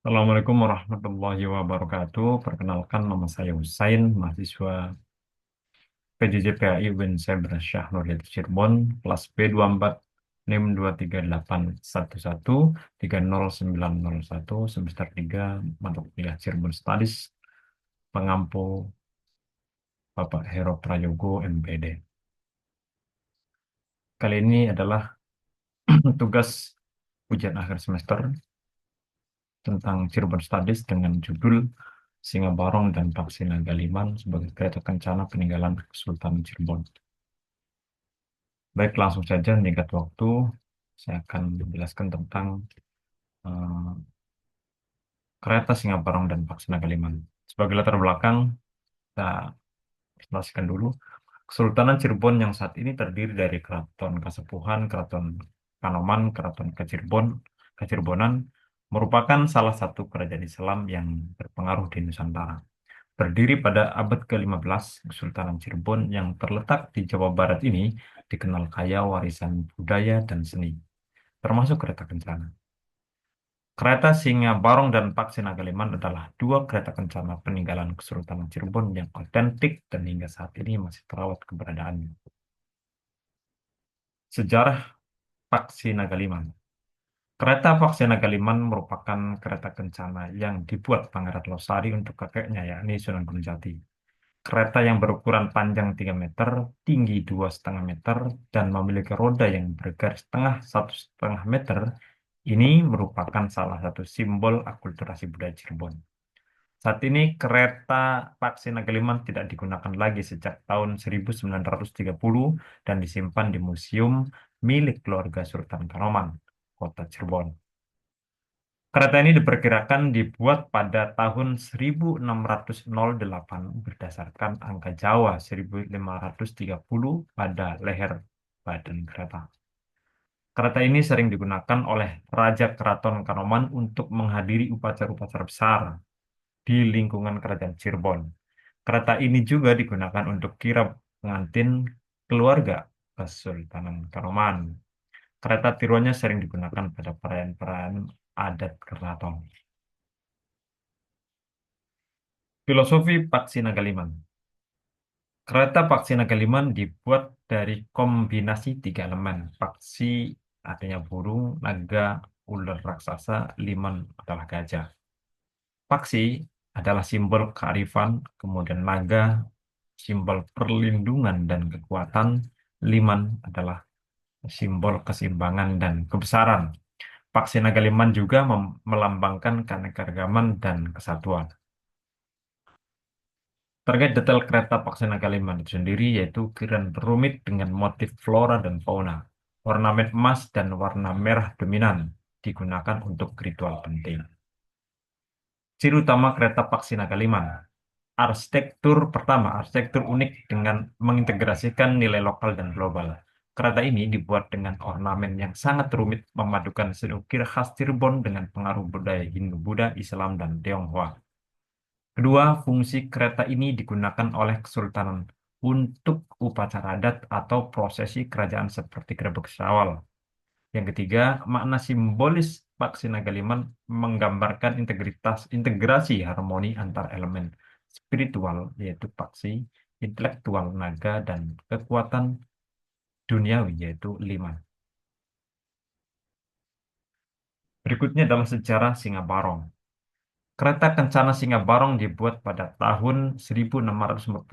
Assalamualaikum warahmatullahi wabarakatuh. Perkenalkan, nama saya Husain, mahasiswa PJJ PAI UIN Saber Syah Nurhidayat Cirebon, kelas B24, NIM 23811309091, semester 3, mata kuliah Cirebon Studies, pengampu Bapak Hero Prayogo, MPD. Kali ini adalah tugas ujian akhir semester tentang Cirebon Studies dengan judul Singa Barong dan Paksi Nagaliman sebagai kereta kencana peninggalan Kesultanan Cirebon. Baik, langsung saja meningkat waktu. Saya akan menjelaskan tentang eh, kereta Singa Barong dan Paksi Nagaliman. Sebagai latar belakang, kita jelaskan dulu. Kesultanan Cirebon yang saat ini terdiri dari Keraton Kasepuhan, Keraton Kanoman, Keraton Kacirebonan, merupakan salah satu kerajaan Islam yang berpengaruh di Nusantara. Berdiri pada abad ke-15, Kesultanan Cirebon yang terletak di Jawa Barat ini dikenal kaya warisan budaya dan seni, termasuk kereta kencana. Kereta Singa Barong dan Paksi Nagaliman adalah dua kereta kencana peninggalan Kesultanan Cirebon yang otentik dan hingga saat ini masih terawat keberadaannya. Sejarah Paksi Nagaliman. Kereta Paksi Nagaliman merupakan kereta kencana yang dibuat Pangeran Losari untuk kakeknya, yakni Sunan Gunung Jati. Kereta yang berukuran panjang 3 meter, tinggi 2,5 meter, dan memiliki roda yang bergaris tengah 1,5 meter, ini merupakan salah satu simbol akulturasi budaya Cirebon. Saat ini kereta Paksi Nagaliman tidak digunakan lagi sejak tahun 1930 dan disimpan di museum milik keluarga Sultan Kanoman, Kota Cirebon. Kereta ini diperkirakan dibuat pada tahun 1608 berdasarkan angka Jawa 1530 pada leher badan kereta. Kereta ini sering digunakan oleh Raja Keraton Kanoman untuk menghadiri upacara-upacara besar di lingkungan Kerajaan Cirebon. Kereta ini juga digunakan untuk kirap pengantin keluarga Kesultanan Kanoman. Kereta tiruannya sering digunakan pada perayaan-perayaan adat keraton. Filosofi Paksi Nagaliman. Kereta Paksi Nagaliman dibuat dari kombinasi tiga elemen. Paksi artinya burung, naga, ular raksasa, liman adalah gajah. Paksi adalah simbol kearifan, kemudian naga, simbol perlindungan dan kekuatan, liman adalah simbol keseimbangan dan kebesaran. Paksi Nagaliman juga melambangkan keanekaragaman dan kesatuan. Terkait detail kereta Paksana Kaliman itu sendiri, yaitu ukiran rumit dengan motif flora dan fauna. Ornamen emas dan warna merah dominan digunakan untuk ritual penting. Ciri utama kereta Paksina Kaliman. Arsitektur pertama, arsitektur unik dengan mengintegrasikan nilai lokal dan global. Kereta ini dibuat dengan ornamen yang sangat rumit, memadukan seni ukir khas Cirebon dengan pengaruh budaya Hindu, Buddha, Islam, dan Tionghoa. Kedua, fungsi kereta ini digunakan oleh Kesultanan untuk upacara adat atau prosesi kerajaan seperti Grebek Syawal. Yang ketiga, makna simbolis Paksi Nagaliman menggambarkan integrasi harmoni antar elemen spiritual, yaitu Paksi, intelektual naga, dan kekuatan duniawi, yaitu Liman. Berikutnya adalah sejarah Singa Barong. Kereta kencana Singa Barong dibuat pada tahun 1649,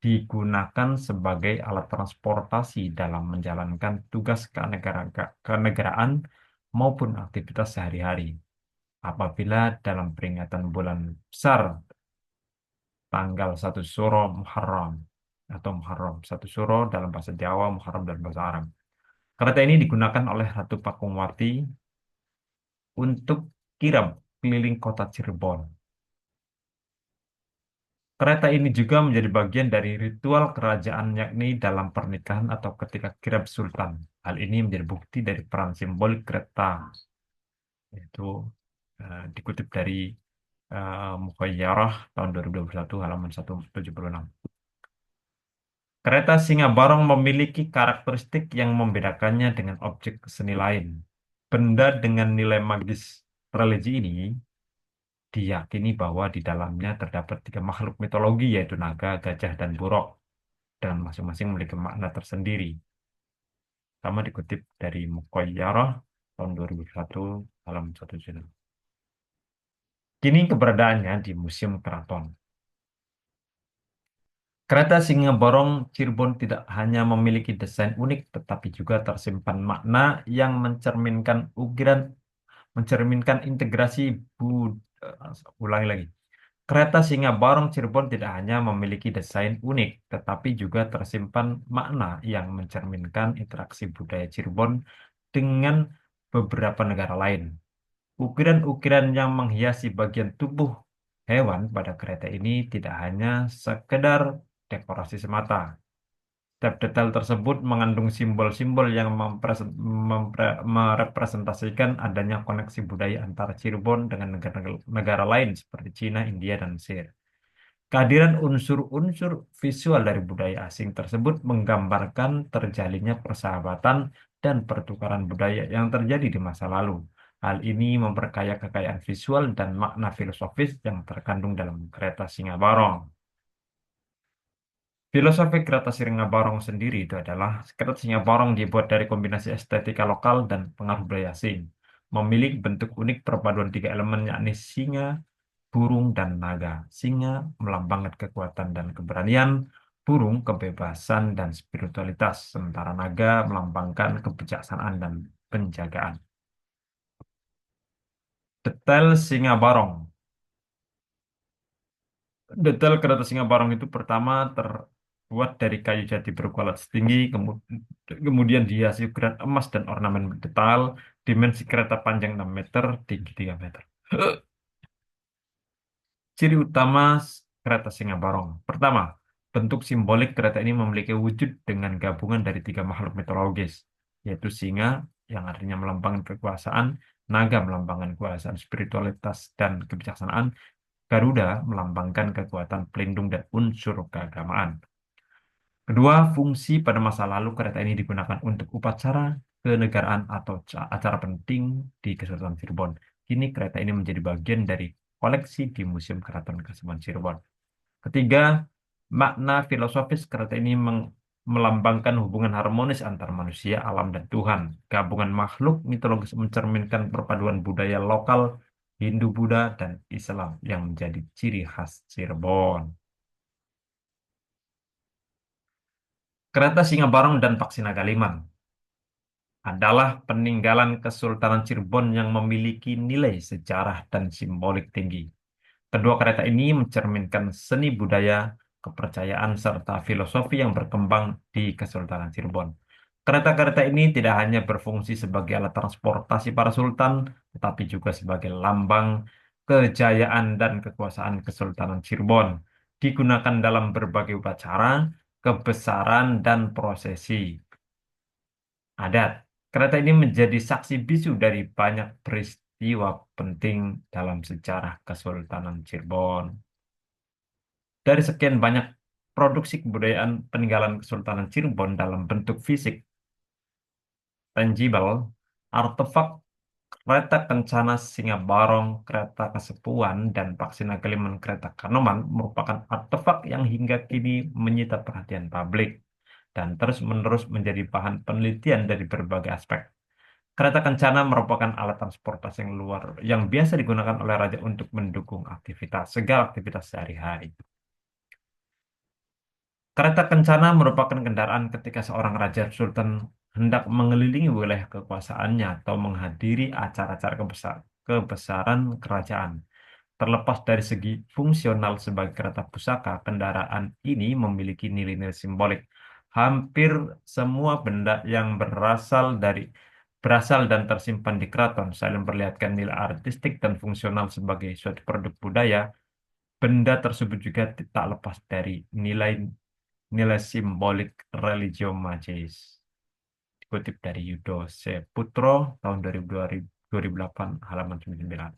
digunakan sebagai alat transportasi dalam menjalankan tugas kenegaraan maupun aktivitas sehari-hari. Apabila dalam peringatan bulan besar tanggal 1 Suro Muharram atau Muharram, 1 Suro dalam bahasa Jawa, Muharram dalam bahasa Arab. Kereta ini digunakan oleh Ratu Pakungwati untuk kirap keliling kota Cirebon. Kereta ini juga menjadi bagian dari ritual kerajaan, yakni dalam pernikahan atau ketika kirap sultan. Hal ini menjadi bukti dari peran simbolik kereta, yaitu dikutip dari Mukhayyarah tahun 2021 halaman 176. Kereta Singa Barong memiliki karakteristik yang membedakannya dengan objek seni lain. Benda dengan nilai magis. Religi ini diyakini bahwa di dalamnya terdapat tiga makhluk mitologi yaitu naga, gajah, dan buruk dan masing-masing memiliki makna tersendiri. Sama dikutip dari Muqayyarah tahun 2001 halaman 1 juz. Kini keberadaannya di Museum Keraton. Kereta Singa Borong Cirebon tidak hanya memiliki desain unik, tetapi juga tersimpan makna yang mencerminkan integrasi bud, ulangi lagi. Kereta Singa Borong Cirebon tidak hanya memiliki desain unik, tetapi juga tersimpan makna yang mencerminkan interaksi budaya Cirebon dengan beberapa negara lain. Ukiran-ukiran yang menghiasi bagian tubuh hewan pada kereta ini tidak hanya sekedar dekorasi semata. Setiap detail tersebut mengandung simbol-simbol yang merepresentasikan adanya koneksi budaya antara Cirebon dengan negara lain seperti Cina, India, dan Mesir. Kehadiran unsur-unsur visual dari budaya asing tersebut menggambarkan terjalinnya persahabatan dan pertukaran budaya yang terjadi di masa lalu. Hal ini memperkaya kekayaan visual dan makna filosofis yang terkandung dalam kereta Singa Barong. Filosofi kereta Singa Barong sendiri itu adalah kereta Singa Barong dibuat dari kombinasi estetika lokal dan pengaruh budaya asing. Memiliki bentuk unik perpaduan tiga elemen yakni singa, burung, dan naga. Singa melambangkan kekuatan dan keberanian, burung kebebasan dan spiritualitas, sementara naga melambangkan kebijaksanaan dan penjagaan. Detail Singa Barong. Detail kereta Singa Barong itu pertama terbuat dari kayu jati berkualitas tinggi, kemudian dihiasi ukiran emas dan ornamen detail, dimensi kereta panjang 6 meter, tinggi 3 meter. Ciri utama kereta Singa Barong. Pertama, bentuk simbolik kereta ini memiliki wujud dengan gabungan dari tiga makhluk mitologis, yaitu singa yang artinya melambangkan kekuasaan, naga melambangkan kekuasaan, spiritualitas, dan kebijaksanaan, Garuda melambangkan kekuatan pelindung dan unsur keagamaan. Kedua, fungsi pada masa lalu kereta ini digunakan untuk upacara kenegaraan atau acara penting di Kesultanan Cirebon. Kini kereta ini menjadi bagian dari koleksi di Museum Keraton Kasepuhan Cirebon. Ketiga, makna filosofis kereta ini melambangkan hubungan harmonis antar manusia, alam, dan Tuhan. Gabungan makhluk mitologis mencerminkan perpaduan budaya lokal, Hindu, Buddha, dan Islam yang menjadi ciri khas Cirebon. Kereta Singa Barong dan Paksina Galiman adalah peninggalan Kesultanan Cirebon yang memiliki nilai sejarah dan simbolik tinggi. Kedua kereta ini mencerminkan seni budaya, kepercayaan, serta filosofi yang berkembang di Kesultanan Cirebon. Kereta-kereta ini tidak hanya berfungsi sebagai alat transportasi para sultan, tetapi juga sebagai lambang kejayaan dan kekuasaan Kesultanan Cirebon. Digunakan dalam berbagai upacara, kebesaran, dan prosesi adat. Kereta ini menjadi saksi bisu dari banyak peristiwa penting dalam sejarah Kesultanan Cirebon. Dari sekian banyak produksi kebudayaan peninggalan Kesultanan Cirebon dalam bentuk fisik, tangible, artefak kereta Kencana Singa Barong, kereta Kasepuhan, dan Paksina Kaliman kereta Kanoman merupakan artefak yang hingga kini menyita perhatian publik dan terus-menerus menjadi bahan penelitian dari berbagai aspek. Kereta Kencana merupakan alat transportasi yang biasa digunakan oleh raja untuk mendukung segala aktivitas sehari-hari. Kereta kencana merupakan kendaraan ketika seorang raja sultan hendak mengelilingi wilayah kekuasaannya atau menghadiri acara-acara kebesaran kerajaan. Terlepas dari segi fungsional sebagai kereta pusaka, kendaraan ini memiliki nilai-nilai simbolik. Hampir semua benda yang berasal dan tersimpan di keraton selain memperlihatkan nilai artistik dan fungsional sebagai suatu produk budaya. Benda tersebut juga tak lepas dari nilai simbolik religio magis. Dikutip dari Yudo Seputro tahun 2008 halaman 99.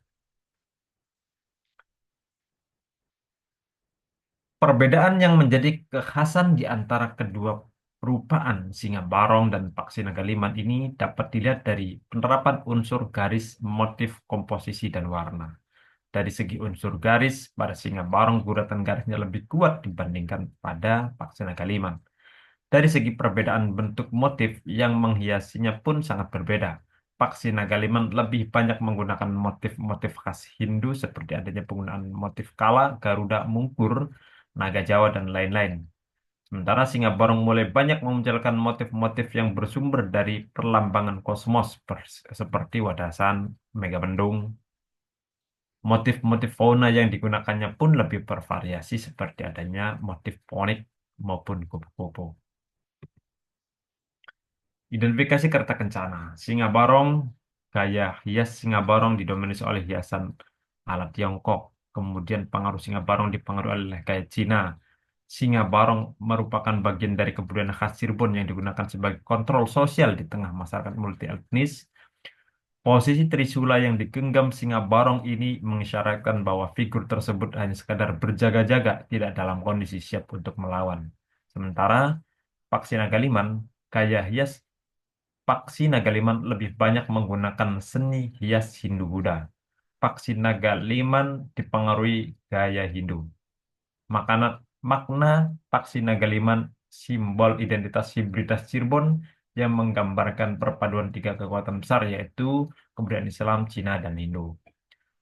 Perbedaan yang menjadi kekhasan di antara kedua Perupaan Singa Barong dan Paksi Nagaliman ini dapat dilihat dari penerapan unsur garis, motif, komposisi, dan warna. Dari segi unsur garis, pada Singa Barong guratan garisnya lebih kuat dibandingkan pada Paksi Nagaliman. Dari segi perbedaan bentuk motif yang menghiasinya pun sangat berbeda. Paksi Nagaliman lebih banyak menggunakan motif-motif khas Hindu seperti adanya penggunaan motif kala, Garuda, Mungkur, naga Jawa, dan lain-lain. Sementara Singa Barong mulai banyak memunculkan motif-motif yang bersumber dari perlambangan kosmos seperti wadasan, megamendung. Motif-motif fauna yang digunakannya pun lebih bervariasi seperti adanya motif ponik maupun kupu-kupu. Identifikasi kereta kencana. Singa Barong, gaya hias Singa Barong didominasi oleh hiasan ala Tiongkok. Kemudian pengaruh Singa Barong dipengaruhi oleh gaya Cina. Singa Barong merupakan bagian dari kebudayaan khas Cirebon yang digunakan sebagai kontrol sosial di tengah masyarakat multi etnis. Posisi Trisula yang digenggam Singa Barong ini mengisyaratkan bahwa figur tersebut hanya sekadar berjaga-jaga, tidak dalam kondisi siap untuk melawan. Sementara Paksi Nagaliman, gaya hias Paksi Nagaliman lebih banyak menggunakan seni hias Hindu-Buddha. Paksi Nagaliman dipengaruhi gaya Hindu. Makna, makna Paksi Nagaliman simbol identitas hibridas Cirebon yang menggambarkan perpaduan tiga kekuatan besar yaitu kebudayaan Islam, Cina, dan Hindu.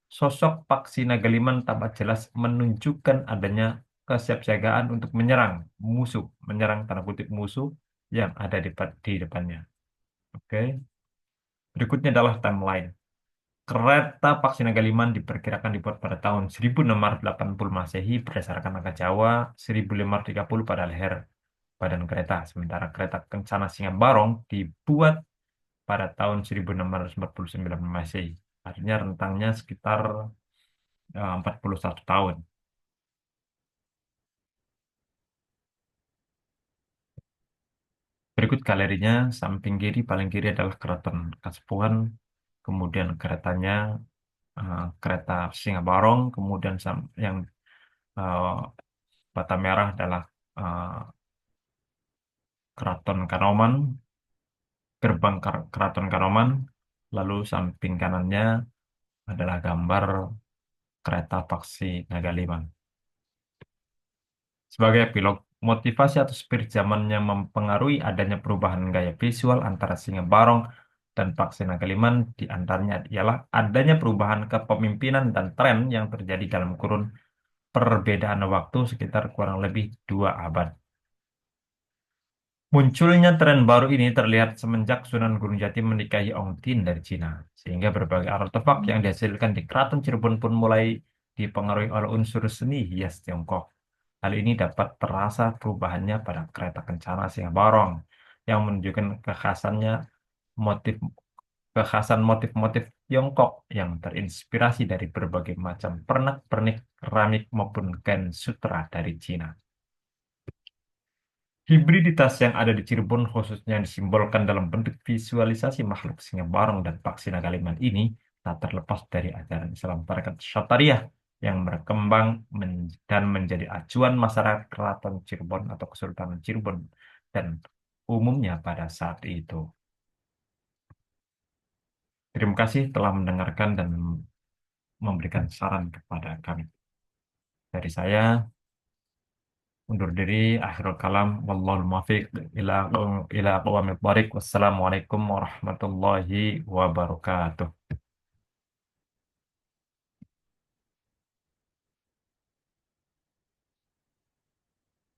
Sosok Paksi Nagaliman tampak jelas menunjukkan adanya kesiapsiagaan untuk menyerang tanda kutip musuh yang ada di depannya. Oke. Berikutnya adalah timeline. Kereta Paksi Nagaliman diperkirakan dibuat pada tahun 1680 Masehi berdasarkan angka Jawa 1530 pada leher badan kereta. Sementara kereta Kencana Singa Barong dibuat pada tahun 1649 Masehi. Artinya rentangnya sekitar 41 tahun. Berikut galerinya, samping kiri paling kiri adalah Keraton Kasepuhan, kemudian kereta Singa Barong, kemudian yang eh, bata merah adalah eh, Keraton Kanoman, gerbang Keraton Kanoman, lalu samping kanannya adalah gambar kereta Paksi Nagaliman. Sebagai epilog, motivasi atau spirit zamannya mempengaruhi adanya perubahan gaya visual antara Singa Barong dan Paksi Nagaliman. Di antaranya ialah adanya perubahan kepemimpinan dan tren yang terjadi dalam kurun perbedaan waktu sekitar kurang lebih 2 abad. Munculnya tren baru ini terlihat semenjak Sunan Gunung Jati menikahi Ong Tin dari Cina, sehingga berbagai artefak yang dihasilkan di Keraton Cirebon pun mulai dipengaruhi oleh unsur seni hias Tiongkok. Hal ini dapat terasa perubahannya pada kereta kencana Singa Barong yang menunjukkan motif kekhasan motif-motif Tiongkok yang terinspirasi dari berbagai macam pernak-pernik keramik maupun kain sutra dari Cina. Hibriditas yang ada di Cirebon khususnya yang disimbolkan dalam bentuk visualisasi makhluk Singa Barong dan Paksi Nagaliman ini tak terlepas dari ajaran Islam Tarekat Syatariah yang berkembang dan menjadi acuan masyarakat Keraton Cirebon atau Kesultanan Cirebon dan umumnya pada saat itu. Terima kasih telah mendengarkan dan memberikan saran kepada kami. Dari saya, undur diri, akhirul kalam, wallahul muwaffiq ila ila aqwamit thoriq. Wassalamualaikum warahmatullahi wabarakatuh.